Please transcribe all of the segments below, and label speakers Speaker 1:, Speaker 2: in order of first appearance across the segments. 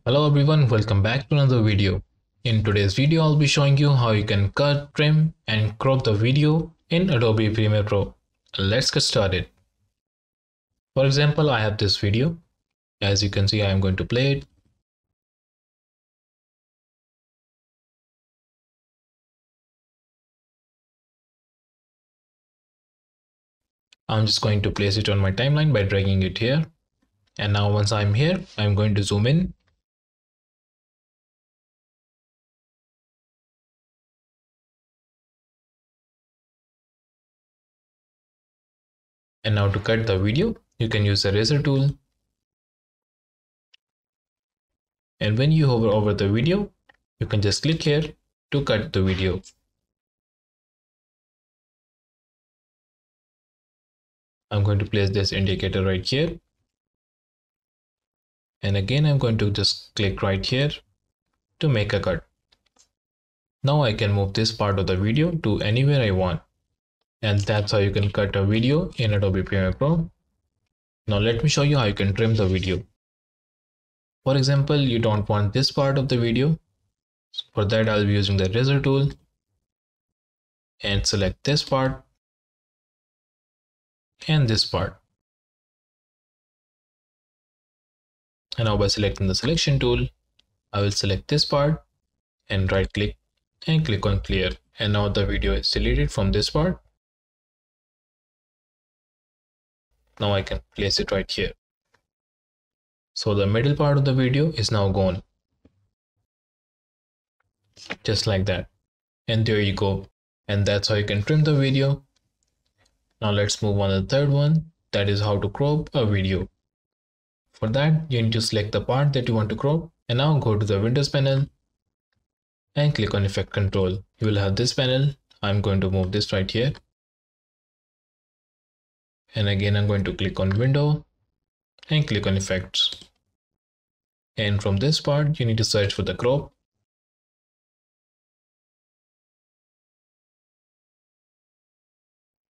Speaker 1: Hello everyone, welcome back to another video. In today's video, I'll be showing you how you can cut, trim and crop the video in Adobe Premiere Pro. Let's get started. For example, I have this video. As you can see, I am going to play it. I'm just going to place it on my timeline by dragging it here. And now once I'm here, I'm going to zoom in. And now to cut the video, you can use the razor tool. And when you hover over the video, you can just click here to cut the video. I'm going to place this indicator right here. And again, I'm going to just click right here to make a cut. Now I can move this part of the video to anywhere I want. And that's how you can cut a video in Adobe Premiere Pro. Now let me show you how you can trim the video. For example, you don't want this part of the video. For that, I'll be using the razor tool and select this part and this part. And now by selecting the selection tool, I will select this part and right click and click on clear. And now the video is deleted from this part. Now I can place it right here. So the middle part of the video is now gone. Just like that. And there you go. And that's how you can trim the video. Now let's move on to the third one. That is how to crop a video. For that, you need to select the part that you want to crop. And now go to the Windows panel and click on Effect Control. You will have this panel. I'm going to move this right here. And again, I'm going to click on Window and click on Effects. And from this part, you need to search for the crop.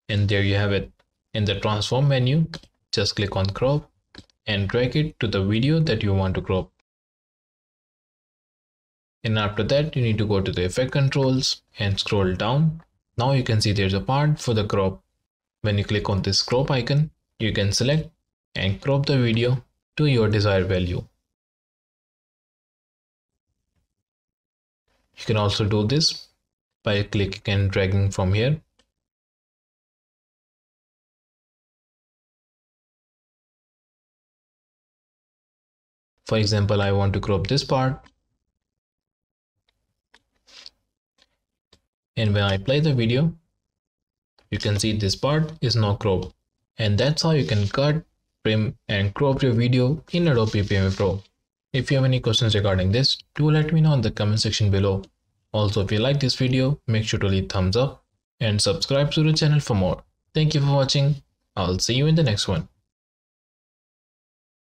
Speaker 1: And there you have it. In the transform menu, just click on crop and drag it to the video that you want to crop. And after that, you need to go to the effect controls and scroll down. Now you can see there's a part for the crop. When you click on this crop icon, you can select and crop the video to your desired value. You can also do this by clicking and dragging from here. For example, I want to crop this part. And when I play the video, you can see this part is now cropped. And that's how you can cut, trim and crop your video in Adobe Premiere Pro. If you have any questions regarding this, do let me know in the comment section below. Also, if you like this video, make sure to leave thumbs up and subscribe to the channel for more. Thank you for watching. I'll see you in the next one.